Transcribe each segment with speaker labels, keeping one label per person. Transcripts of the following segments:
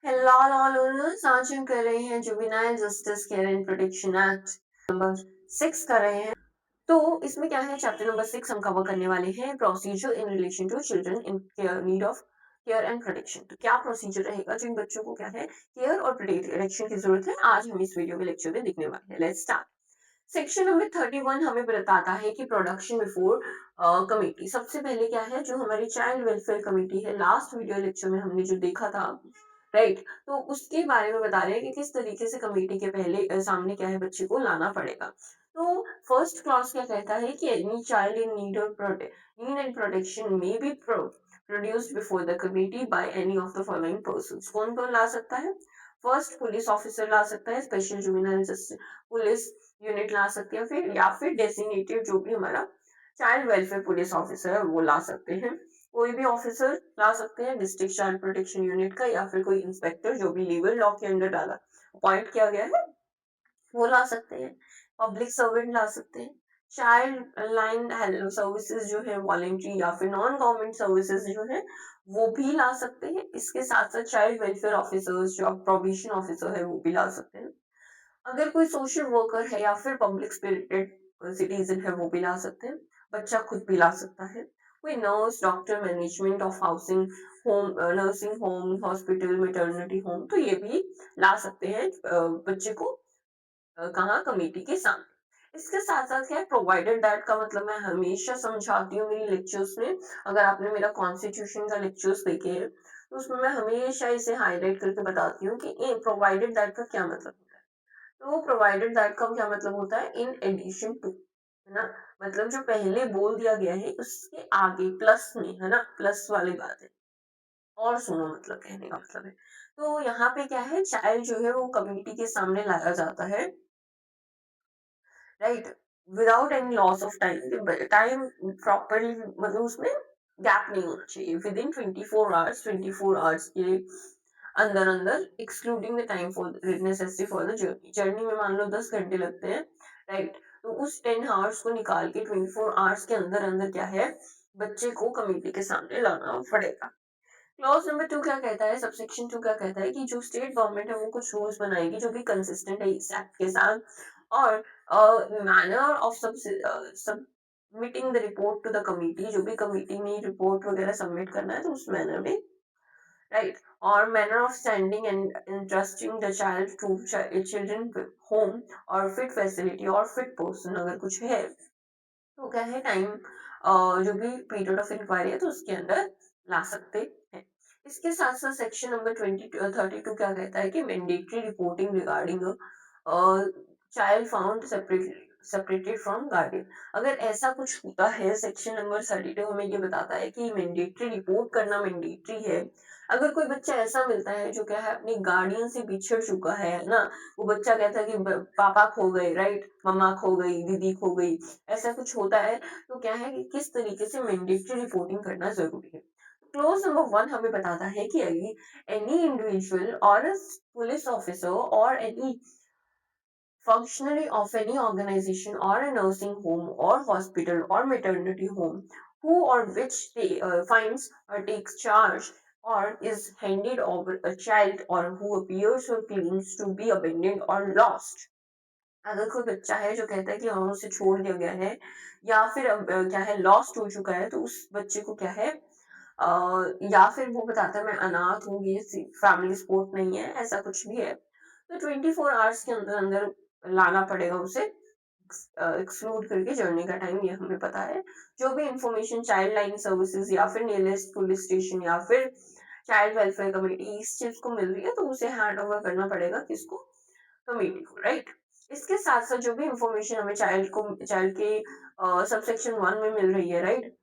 Speaker 1: Hello all owners, आज हम कर रहे हैं juvenile justice care and protection act number 6 कर रहे हैं। तो इसमें क्या है, चैप्टर नंबर 6 हम कवर करने वाले हैं procedure in relation to children in care need of care and protection. तो क्या प्रोसीजर रहेगा जिन बच्चों को क्या है केयर और प्रोटेक्शन की जरूरत है, आज हम इस वीडियो में लेक्चर में देखने वाले हैं। Let's start. सेक्शन नंबर 31 हमें बताता है कि प्रोडक्शन बिफोर कमेटी। सबसे पहले क्या है, जो हमारी चाइल्ड वेलफेयर कमेटी है, लास्ट वीडियो लेक्चर में हमने जो देखा था, राइट, तो उसके बारे में बता रहे हैं कि किस तरीके से कमेटी के पहले सामने क्या है बच्चे को लाना पड़ेगा। तो फर्स्ट क्लॉज क्या कहता है कि any child in need of need and protection may be produced before the committee by any of the following persons. कौन कौन ला सकता है? फर्स्ट, पुलिस ऑफिसर ला सकता है, special juvenile justice police unit ला सकते हैं, फिर या फिर डेजिग्नेटेड जो भी हमारा चाइल्ड वेलफेयर पुलिस ऑफिसर है वो ला सकते हैं। कोई भी ऑफिसर ला सकते हैं डिस्ट्रिक्ट चाइल्ड प्रोटेक्शन यूनिट का, या फिर कोई इंस्पेक्टर जो भी लीगल लॉ के अंडर डाला अपॉइंट किया गया है वो ला सकते हैं। पब्लिक सर्वेंट ला सकते हैं। चाइल्ड लाइन हेल्प सर्विसेज जो है वॉलेंट्री या फिर नॉन गवर्नमेंट सर्विसेज जो है वो भी ला सकते हैं। इसके साथ साथ चाइल्ड वेलफेयर ऑफिसर्स जो प्रोविजन ऑफिसर है वो भी ला सकते हैं। अगर कोई सोशल वर्कर है या फिर पब्लिक स्पिरिटेड सिटीजन है वो भी ला सकते हैं। बच्चा खुद भी ला सकता है। कोई nurse, doctor, management of housing home, nursing home, hospital, maternity home, तो ये भी ला सकते हैं बच्चे को कहाँ, कमेटी के सामने। इसके साथ साथ क्या है, प्रोवाइडेड दैट का मतलब मैं हमेशा समझाती हूँ मेरी लेक्चर्स में। अगर आपने मेरा कॉन्स्टिट्यूशन का लेक्चर्स देखे हैं तो उसमें मैं हमेशा इसे हाईलाइट करके बताती हूँ कि प्रोवाइडेड दैट का क्या मतलब है। तो प्रोवाइडेड दैट का क्या मतलब होता है, इन एडिशन टू, है ना, मतलब जो पहले बोल दिया गया है उसके आगे प्लस में, है ना, प्लस वाली बात है। और सुनो, मतलब कहने का मतलब है, तो यहाँ पे क्या है, चाइल्ड जो है वो कम्युनिटी के सामने लाया जाता है, right, without any loss of time. Time properly, मतलब उसमें गैप नहीं होना चाहिए। विद इन 24 आवर्स, 24 आवर्स के अंदर अंदर, excluding the time for necessary for the journey. Journey में मान लो 10 घंटे लगते हैं, राइट, तो उस 10 आवर्स को निकाल के 24 आवर्स के अंदर अंदर क्या है, बच्चे को कमेटी के सामने लाना पड़ेगा। क्लॉज नंबर 2 क्या कहता है, सबसेक्शन 2 क्या कहता है कि जो स्टेट गवर्नमेंट है वो कुछ रूल्स बनाएगी जो भी कंसिस्टेंट है इस एक्ट के साथ, और manner of submitting the report to the committee, जो भी कमिटी में रिपोर्ट वगैरह सबमिट करना है तो उस मैनर में, राइट, और manner of sending and interesting the child to children home और फिट फैसिलिटी और फिट पर्सन अगर कुछ है तो क्या है, टाइम जो भी पीरियड ऑफ इंक्वायरी है तो उसके अंदर ला सकते हैं। इसके साथ साथ सेक्शन नंबर 32 क्या कहता है कि mandatory reporting regarding child found separated from guardian. अगर ऐसा कुछ होता है, सेक्शन नंबर 32 हमें ये बताता है कि मैंडेटरी रिपोर्ट करना मैंडेटरी है। अगर कोई बच्चा ऐसा मिलता है जो क्या है अपने गार्डियन से बिछड़ चुका है ना, वो बच्चा कहता है कि पापा खो गए, राइट, मम्मा खो गई, दीदी खो गई, ऐसा कुछ होता है, तो क्या है कि किस तरीके से मैंडेटरी रिपोर्टिंग करना जरूरी है। क्लोज नंबर 1 हमें बताता है कि एनी इंडिविजुअल और पुलिस ऑफिसर और any functionary of any organization or a nursing home or hospital or maternity home who or which they, finds or takes charge or is handed over a child or who appears or claims to be abandoned or lost। अगर कोई बच्चा है जो कहता है कि हाँ उसे छोड़ दिया गया है या फिर क्या है लॉस्ट हो चुका है, तो उस बच्चे को क्या है, या फिर वो बताता है मैं अनाथ हूँ, ये फैमिली सपोर्ट नहीं है, ऐसा कुछ भी है, तो 24 आवर्स के अंदर अंदर लाना पड़ेगा उसे, एक्सक्लूड करके जर्नी का टाइम ये हमें पता है। जो भी इंफॉर्मेशन चाइल्ड लाइन सर्विसेज या फिर नियरेस्ट पुलिस स्टेशन या फिर चाइल्ड वेलफेयर कमेटी इस चीज को मिल रही है तो उसे हैंड ओवर करना पड़ेगा किसको, कमेटी को, राइट। इसके साथ साथ जो भी इंफॉर्मेशन हमें चाइल्ड के सबसेक्शन 1 में मिल रही है, राइट,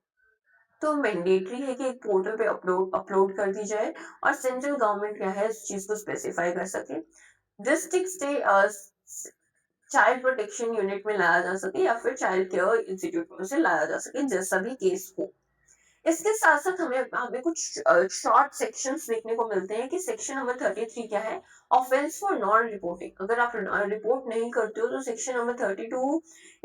Speaker 1: तो मैंडेटरी है कि एक पोर्टल पे अपलोड अपलोड कर दी जाए और सेंट्रल गवर्नमेंट क्या है इस चीज को स्पेसिफाई कर सके। District stay child protection unit में लाया जा सके या फिर चाइल्ड केयर इंस्टीट्यूट में उसे लाया जा सके, जैसा भी केस हो। इसके साथ साथ हमें हमें कुछ शॉर्ट सेक्शंस देखने को मिलते हैं कि सेक्शन नंबर 33 क्या है, ऑफेंस फॉर नॉन रिपोर्टिंग। अगर आप रिपोर्ट नहीं करते हो तो सेक्शन नंबर 32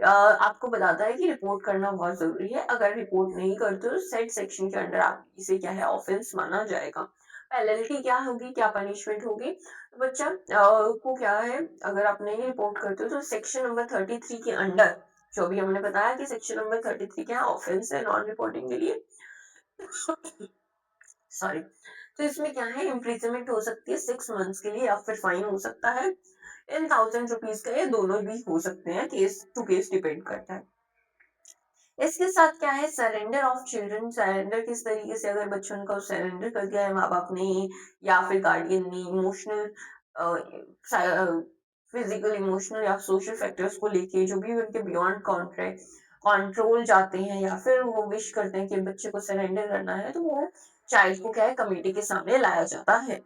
Speaker 1: आपको बताता है कि रिपोर्ट करना बहुत जरूरी है। अगर रिपोर्ट नहीं करते हो तो सेट सेक्शन के अंडर आप इसे क्या है ऑफेंस माना जाएगा। पेनल्टी क्या होगी, क्या पनिशमेंट होगी? तो बच्चा को क्या है, अगर आप नहीं रिपोर्ट करते हो तो सेक्शन नंबर 33 के अंडर, जो भी हमने बताया कि सेक्शन नंबर 33 क्या ऑफेंस है नॉन रिपोर्टिंग के लिए, सॉरी, तो इसमें क्या है, इम्प्रिजनमेंट हो सकती है 6 मंथ्स के लिए, या फिर फाइन हो सकता है 10,000 रुपीज का, ये दोनों भी हो सकते हैं, केस टू केस डिपेंड करता है। इसके साथ क्या है, सरेंडर ऑफ चिल्ड्रन, सरेंडर किस तरीके से, अगर बच्चों को सरेंडर कर दिया है माँ बाप ने या फिर गार्डियन ने, इमोशनल, फिजिकल, इमोशनल या सोशल फैक्टर्स को लेके जो भी उनके बियॉन्ड कॉन्ट्रैक्ट कंट्रोल जाते हैं, या फिर वो विश करते हैं कि बच्चे को सरेंडर करना है, तो वो चाइल्ड को क्या है, कमेटी के सामने लाया जाता है।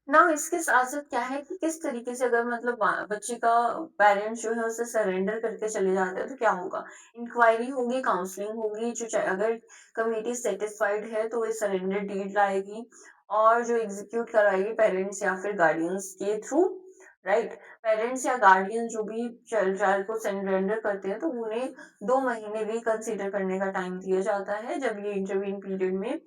Speaker 1: ना इसके साथ-साथ क्या है कि किस तरीके से अगर मतलब बच्चे का पेरेंट्स जो है उसे सरेंडर करके चले जाते हैं तो क्या होगा? इंक्वायरी होगी, काउंसलिंग होगी, जो च अगर कमिटी सैटिस्फाइड है तो ये सरेंडर डीड लाएगी, और जो एग्ज़ीक्यूट करवाएगी पेरेंट्स या फिर गार्डियंस के थ्रू, राइट? पेरेंट्स या गार्डियन जो भी चाइल्ड चाइल्ड को सरेंडर करते हैं तो उन्हें 2 महीने रिकंसिडर करने का टाइम दिया जाता है, जब ये इंटरवीन पीरियड में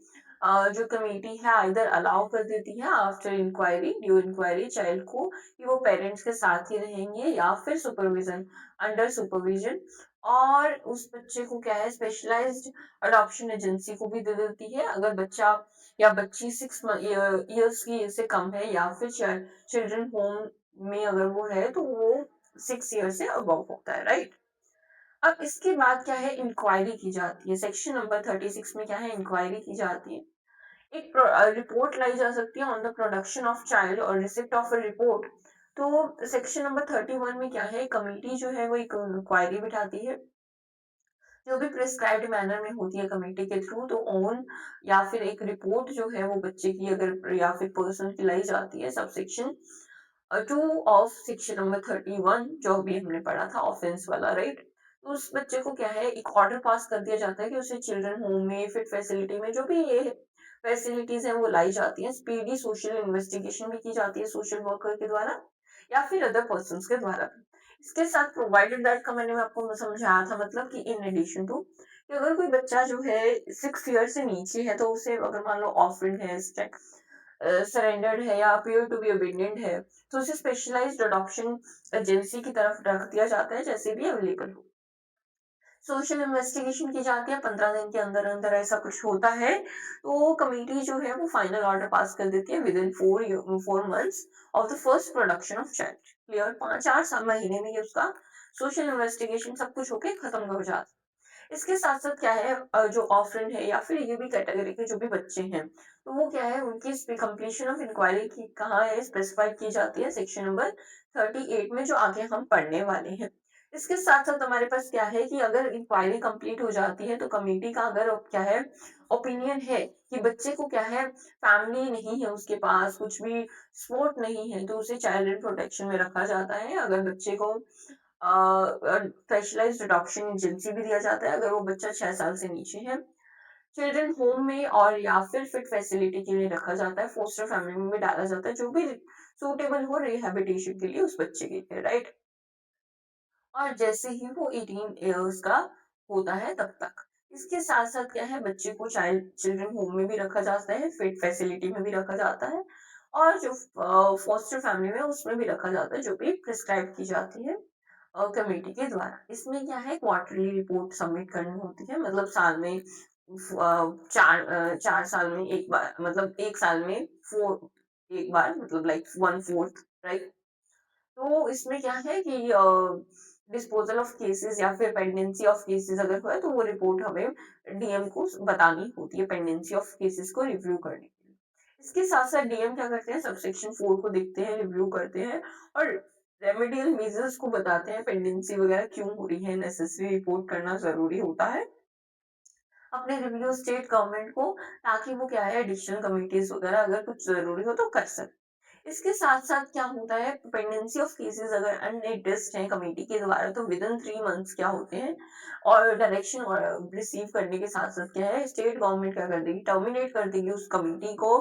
Speaker 1: जो कमेटी है आइदर अलाउ कर देती है after inquiry, due inquiry child को कि वो पेरेंट्स के साथ ही रहेंगे, या फिर सुपरविजन, अंडर सुपरविजन, और उस बच्चे को क्या है, स्पेशलाइज्ड अडॉप्शन एजेंसी को भी दे देती है, अगर बच्चा या बच्ची 6 इयर्स की एज से कम है, या फिर चिल्ड्रन होम में अगर वो है तो वो 6 ईयर से अबव होता है, राइट? अब इसके बाद क्या है, इंक्वायरी की जाती है, सेक्शन नंबर 36 में क्या है, इंक्वायरी की जाती है, एक रिपोर्ट लाई जा सकती है on the production of child और रिसिप्ट ऑफ अ रिपोर्ट। तो सेक्शन नंबर 31 में क्या है, कमेटी जो है वो एक इंक्वायरी बिठाती है, जो भी प्रिस्क्राइब्ड मैनर में होती है कमेटी के थ्रू, तो ऑन या फिर एक रिपोर्ट जो है वो बच्चे की अगर या फिर पर्सन की लाई जाती है, sub section 2 of section number 31 जो अभी हमने पढ़ा था ऑफेंस वाला, राइट? तो उस बच्चे को क्या है, एक ऑर्डर पास कर दिया जाता है कि उसे चिल्ड्रन होम में, फिट फैसिलिटी में, जो भी ये फैसिलिटीज हैं वो लाई जाती हैं, स्पीडी सोशल इन्वेस्टिगेशन भी की जाती है सोशल वर्कर के द्वारा या फिर अदर पर्सन के द्वारा। इसके साथ प्रोवाइडेड दैट का मैंने आपको समझाया था, मतलब कि इन एडिशन टू कि अगर कोई बच्चा जो है 6 ईयर से नीचे है तो उसे अगर मान लो ऑफरिंग है, सरेंडर्ड है या अपीयर टू बी ओबीडिएंट है, तो उसे स्पेशलाइज्ड अडॉप्शन एजेंसी की तरफ रख दिया जाता है, जैसे भी अवेलेबल हो। सोशल इन्वेस्टिगेशन की जाती है 15 दिन के अंदर अंदर, ऐसा कुछ होता है तो कमेटी जो है वो फाइनल ऑर्डर पास कर देती है with in 4 months of the first production of child. Clear, 5-4 महीने में ये उसका सोशल इन्वेस्टिगेशन सब कुछ होके खत्म हो जाता है। इसके साथ साथ क्या है, जो ऑफरेंड है या फिर ये भी कैटेगरी के जो भी बच्चे हैं, तो वो क्या है, उनकी कंप्लीशन ऑफ इंक्वायरी की कहाँ है, स्पेसिफाइड की जाती है सेक्शन नंबर 38 में, जो आगे हम पढ़ने वाले हैं। इसके साथ साथ हमारे पास क्या है कि अगर इंक्वायरी कंप्लीट हो जाती है तो कमेटी का अगर क्या है, ओपिनियन है कि बच्चे को क्या है, फैमिली नहीं है उसके पास, कुछ भी सपोर्ट नहीं है, तो उसे चाइल्ड इन प्रोटेक्शन में रखा जाता है। अगर बच्चे को स्पेशलाइज्ड अडॉप्शन एजेंसी भी दिया जाता है अगर वो बच्चा 6 साल से नीचे है, चिल्ड्रन होम में और या फिर फिट फैसिलिटी के लिए रखा जाता है, फोस्टर फैमिली में भी डाला जाता है, जो भी सूटेबल हो रिहेबिलिटेशन के लिए उस बच्चे के लिए, राइट? और जैसे ही वो 18 इयर्स का होता है तब तक। इसके साथ साथ क्या है, बच्चे को चाइल्ड चिल्ड्रन होम में भी रखा जाता है, फिट फैसिलिटी में भी रखा जाता है, और जो फोस्टर फैमिली में उसमें भी रखा जाता है, जो भी प्रिस्क्राइब की जाती है कमेटी के द्वारा। इसमें क्या है, क्वार्टरली रिपोर्ट सबमिट करनी होती है, मतलब साल में 4 साल में एक बार, मतलब एक साल में फोर एक बार, मतलब लाइक 1/4, राइट? तो इसमें क्या है कि डिस्पोजल ऑफ केसेस या फिर पेंडेंसी ऑफ केसेस अगर हुआ है तो वो रिपोर्ट हमें डीएम को बतानी होती है, पेंडेंसी ऑफ केसेस को रिव्यू करने के लिए। इसके साथ साथ डीएम क्या करते हैं, सबसेक्शन 4 को देखते हैं, रिव्यू करते हैं, और रेमेडियल मेजर्स को बताते हैं, पेंडेंसी वगैरह क्यों हो रही है, नेसेसरी रिपोर्ट करना जरूरी होता है अपने रिव्यू स्टेट गवर्नमेंट को, ताकि वो क्या है, एडिशनल कमिटीज वगैरह अगर कुछ जरूरी हो तो कर सके। इसके साथ साथ क्या होता है, पेंडेंसी ऑफ केसेस अगर अनएड्रेस्ड है कमेटी के द्वारा तो विद इन 3 मंथ्स क्या होते हैं, और डायरेक्शन रिसीव करने के साथ साथ क्या है, स्टेट गवर्नमेंट क्या कर देगी, टर्मिनेट कर देगी उस कमेटी को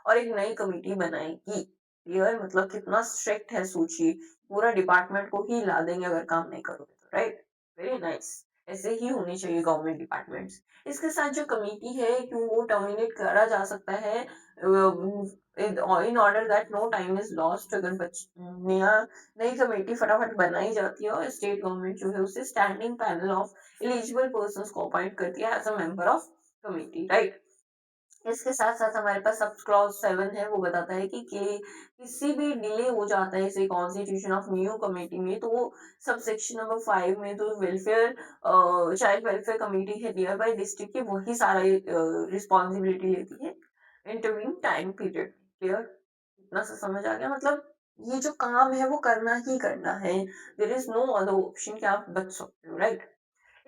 Speaker 1: और एक नई कमेटी बनाएगी। क्लियर, मतलब कितना स्ट्रिक्ट है सोचिए, पूरा डिपार्टमेंट को ही ला देंगे अगर काम नहीं करोगे तो, राइट? Very nice. ऐसे ही होने चाहिए गवर्नमेंट डिपार्टमेंट्स। इसके साथ जो कमिटी है कि वो टर्मिनेट करा जा सकता है in order that no time is lost. अगर नया नई कमेटी फटाफट बनाई जाती है और स्टेट गवर्नमेंट जो है उसे standing panel of eligible person को अपॉइंट करती है as a member of committee, right. इसके साथ साथ हमारे पास सब क्लॉज 7 है, वो बताता है कि किसी भी डिले हो जाता है इसे कॉन्स्टिट्यूशन ऑफ न्यू कमेटी में, तो वो सब सेक्शन नंबर 5 में तो वेलफेयर चाइल्ड वेलफेयर कमेटी है नियर बाय डिस्ट्रिक्ट की, वही सारा रिस्पॉन्सिबिलिटी लेती है इंटरव्यूइंग टाइम पीरियड। क्लियर? इतना सा समझ आ गया? मतलब ये जो काम है वो करना ही करना है, there is no other option कि आप बच सकते हो, राइट।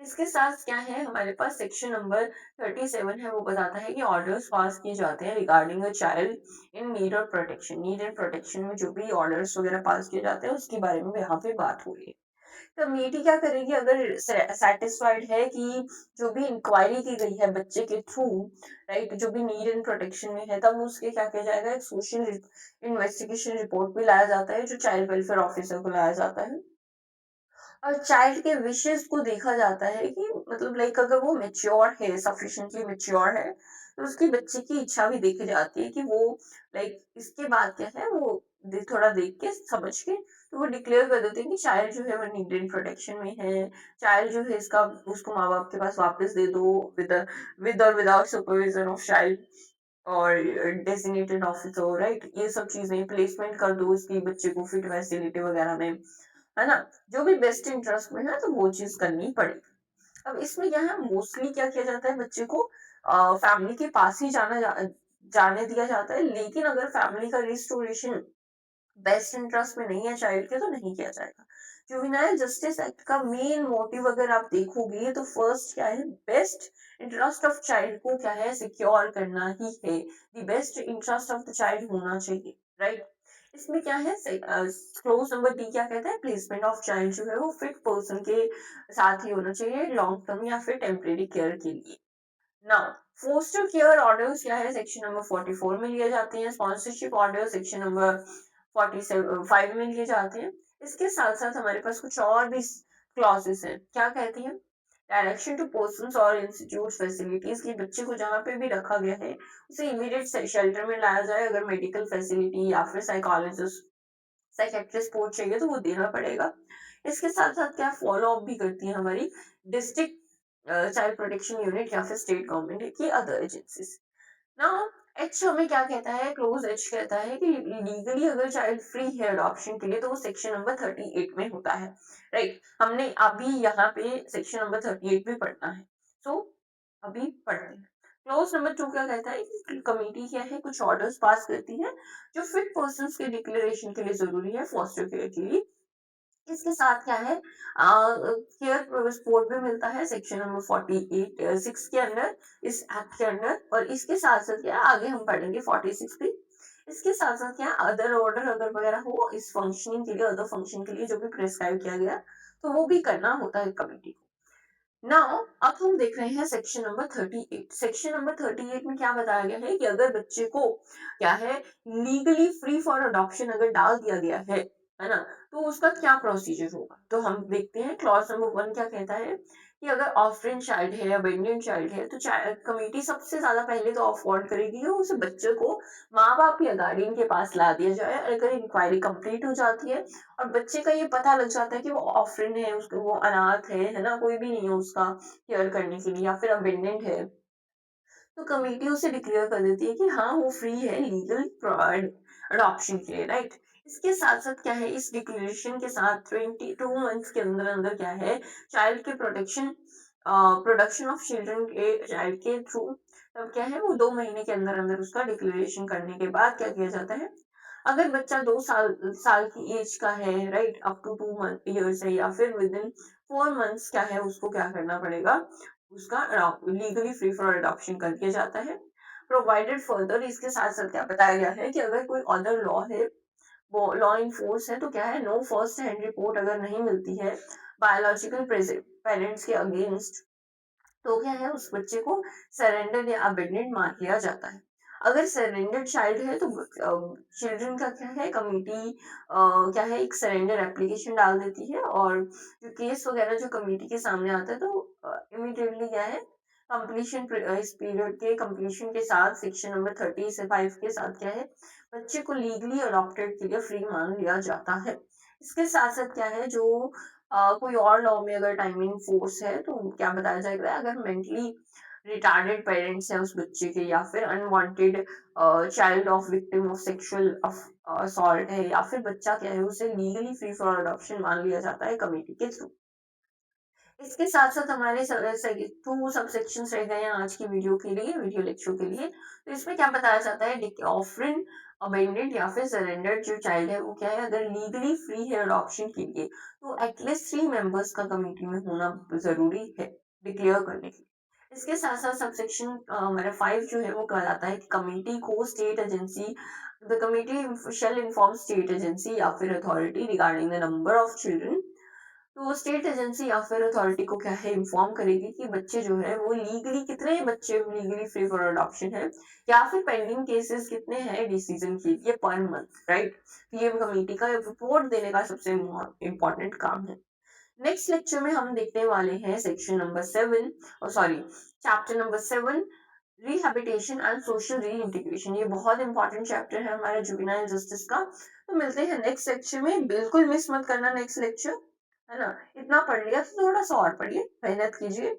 Speaker 1: इसके साथ क्या है हमारे पास सेक्शन नंबर 37 है, वो बताता है कि ऑर्डर्स पास किए जाते हैं regarding a child in need और प्रोटेक्शन। नीड एंड प्रोटेक्शन में जो भी ऑर्डर्स वगैरह पास किए जाते हैं उसके बारे में यहाँ पे बात हो रही है। कमेटी क्या करेगी अगर सेटिस्फाइड है कि जो भी इंक्वायरी की गई है बच्चे के थ्रू, राइट, जो भी नीड एंड प्रोटेक्शन में है, तब उसके क्या किया जाएगा, एक सोशल इन्वेस्टिगेशन रिपोर्ट भी लाया जाता है जो चाइल्ड वेलफेयर ऑफिसर को लाया जाता है। और चाइल्ड के विशेस को देखा जाता है कि मतलब लाइक अगर वो मेच्योर है, सफिशिएंटली मेच्योर है, तो उसकी बच्चे की इच्छा भी देखी जाती है कि वो लाइक इसके बाद क्या है वो थोड़ा देख के समझ के तो वो डिक्लेयर कर देते हैं कि चाइल्ड जो है वो नीडेड प्रोटेक्शन में है। चाइल्ड जो है इसका उसको माँ बाप के पास वापस दे दो विद और विदाउट सुपरविजन ऑफ चाइल्ड और डेजिग्नेटेड ऑफिसर, राइट। ये सब चीजें प्लेसमेंट कर दो उसकी बच्चे को फिट फैसिलिटी वगैरह में, है ना। जो भी बेस्ट इंटरेस्ट में है तो वो चीज करनी पड़ेगी। अब इसमें क्या है, मोस्टली क्या किया जाता है, बच्चे को फैमिली के पास ही जाने दिया जाता है, लेकिन अगर फैमिली का रिस्टोरेशन बेस्ट इंटरेस्ट में नहीं है चाइल्ड के तो नहीं किया जाएगा। जुवेनाइल जस्टिस एक्ट का मेन मोटिव अगर आप देखोगे तो फर्स्ट क्या है, बेस्ट इंटरेस्ट ऑफ चाइल्ड को क्या है सिक्योर करना ही है। The best interest of the child होना चाहिए, राइट। इसमें क्या है क्लोज नंबर डी क्या कहता है, प्लेसमेंट ऑफ चाइल्ड जो है वो फिट पर्सन के साथ ही होना चाहिए लॉन्ग टर्म या फिर टेम्परेरी केयर के लिए। नाउ फोस्टर केयर ऑर्डर्स क्या है, सेक्शन नंबर 44 में लिए जाते हैं। स्पॉन्सरशिप ऑर्डर सेक्शन नंबर 45 में लिए जाते हैं। इसके साथ साथ हमारे पास कुछ और भी क्लॉजेस हैं, क्या कहती हैं, डायरेक्शन टू पर्सन्स और इंस्टीट्यूट फैसिलिटीज की बच्चे को जहाँ पे भी रखा गया है उसे इमीडिएट शेल्टर में लाया जाए। अगर मेडिकल फैसिलिटी या फिर साइकोलॉजिस्ट साइकेट्रिस्ट सपोर्ट चाहिए तो वो देना पड़ेगा। इसके साथ साथ क्या फॉलो अप भी करती है हमारी डिस्ट्रिक्ट चाइल्ड प्रोटेक्शन यूनिट या फिर स्टेट गवर्नमेंट की अदर एजेंसीज। नाउ एच हमें क्या कहता है, क्लोज एच कहता है कि लीगली अगर चाइल्ड फ्री है अडॉप्शन के लिए तो वो सेक्शन नंबर 38 में होता है, राइट। हमने अभी यहाँ पे सेक्शन नंबर 38 भी पढ़ना है, सो अभी पढ़ते हैं। क्लोज नंबर 2 क्या कहता है कि कमेटी क्या है कुछ ऑर्डर्स पास करती है जो फिट पर्सन्स के डिक्लेरेशन के लिए जरूरी है फॉस्टर केयर के लिए। इसके साथ क्या है केयर सपोर्ट भी मिलता है सेक्शन नंबर 48 6 के अंदर, इस एक्ट के अंदर। और इसके साथ साथ क्या आगे हम पढ़ेंगे 46 भी। इसके साथ साथ क्या अदर ऑर्डर अगर वगैरह हो इस फंक्शनिंग के लिए, अदर फंक्शन के लिए जो भी प्रिस्क्राइब किया गया तो वो भी करना होता है कमेटी को। नाउ अब हम देख रहे हैं सेक्शन नंबर 38। सेक्शन नंबर 38 में क्या बताया गया है कि अगर बच्चे को क्या है लीगली फ्री फॉर अडॉप्शन अगर डाल दिया गया है ना, तो उसका क्या प्रोसीजर होगा। तो हम देखते हैं क्लॉज नंबर 1 क्या कहता है कि अगर ऑफरिन चाइल्ड है, अबेंडेंट चाइल्ड है, तो कमेटी सबसे ज्यादा पहले तो अफोर्ड करेगी कि उस बच्चे को माँ बाप या गार्डियन के पास ला दिया जाए। अगर इंक्वायरी कंप्लीट हो जाती है और बच्चे का ये पता लग जाता है कि वो ऑफरिन है, उसको वो अनाथ है ना, कोई भी नहीं है उसका केयर करने के लिए, या फिर अबेंडेंट है, तो कमेटी उसे डिक्लेयर कर देती है कि हाँ वो फ्री है लीगल प्रोवाइड अडॉप्शन के लिए, राइट। इसके साथ साथ क्या है इस डिक्लेरेशन के साथ 22 मंथ्स के अंदर अंदर क्या है चाइल्ड के प्रोडक्शन ऑफ चिल्ड्रन के चाइल्ड के थ्रू, तब क्या है वो 2 महीने के अंदर अंदर उसका डिक्लेरेशन करने के बाद क्या किया जाता है, अगर बच्चा 2 साल साल की एज का है, राइट, अप टू 2 ईयर्स है, या फिर विद इन 4 मंथ्स क्या है उसको क्या करना पड़ेगा, उसका लीगली फ्री फॉर अडॉप्शन कर दिया जाता है। प्रोवाइडेड फर्दर इसके साथ साथ क्या बताया गया है कि अगर कोई अदर लॉ है, वो लॉ इन फोर्स है, तो क्या है नो फर्स्ट हैंड रिपोर्ट अगर नहीं मिलती है बायोलॉजिकल पेरेंट्स के अगेंस्ट, तो क्या है उस बच्चे को सरेंडर या अबेंडेंट मान लिया जाता है। अगर सरेंडर चाइल्ड है तो चिल्ड्रन का क्या है कमेटी क्या है एक सरेंडर एप्लीकेशन डाल देती है, और जो केस वगैरह जो कमेटी के सामने आता है तो इमीडिएटली क्या है, कंप्लीशन, इस पीरियड के कंप्लीशन के साथ सेक्शन नंबर 30 से 5 के साथ क्या है, बच्चे को लीगली अडॉप्टेड के लिए फ्री मान लिया जाता है। इसके साथ साथ क्या है, जो कोई और लॉ में अगर टाइमिंग फोर्स है तो क्या बताया जाएगा, अगर मेंटली रिटार्डेड पेरेंट्स हैं उस बच्चे के, या फिर unwanted child of victim of sexual assault है, या फिर बच्चा क्या है उसे लीगली फ्री फॉर अडॉप्शन मान लिया जाता है कमेटी के थ्रू। इसके साथ साथ हमारे टू सब सेक्शंस रह गए हैं आज की वीडियो के लिए, वीडियो लेक्चर के लिए। तो इसमें क्या बताया जाता है, ऑफरिन अबेंडेड या फिर सरेंडर्ड जो चाइल्ड है वो क्या है, अगर लीगली फ्री है अडॉप्शन के लिए तो एटलीस्ट 3 मेंबर्स का कमेटी में होना जरूरी है डिक्लेयर करने के लिए। इसके साथ साथ सबसेक्शन हमारा 5 जो है वो कहलाता है कि कमेटी को state agency, the committee shell inform state agency या फिर authority regarding the number of children. तो स्टेट एजेंसी या फिर अथॉरिटी को क्या है, इन्फॉर्म करेगी कि बच्चे जो है वो लीगली, कितने बच्चे लीगली फ्री फॉर अडॉप्शन है, या फिर पेंडिंग केसेस कितने हैं डिसीजन के लिए पर मंथ, राइट। ये कमेटी का रिपोर्ट देने का सबसे इम्पोर्टेंट काम है। नेक्स्ट लेक्चर में हम देखने वाले हैं सेक्शन नंबर 7, और sorry, chapter number 7, rehabilitation and social reintegration. ये बहुत इंपॉर्टेंट चैप्टर है हमारे जुवेनाइल जस्टिस का। तो मिलते हैं नेक्स्ट लेक्चर में, बिल्कुल मिस मत करना नेक्स्ट लेक्चर, है ना। इतना पढ़ लिया तो थोड़ा सा और पढ़िए, मेहनत कीजिए,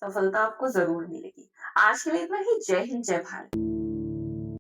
Speaker 1: सफलता आपको जरूर मिलेगी। आज के लिए इतना ही। जय हिंद, जय भारत।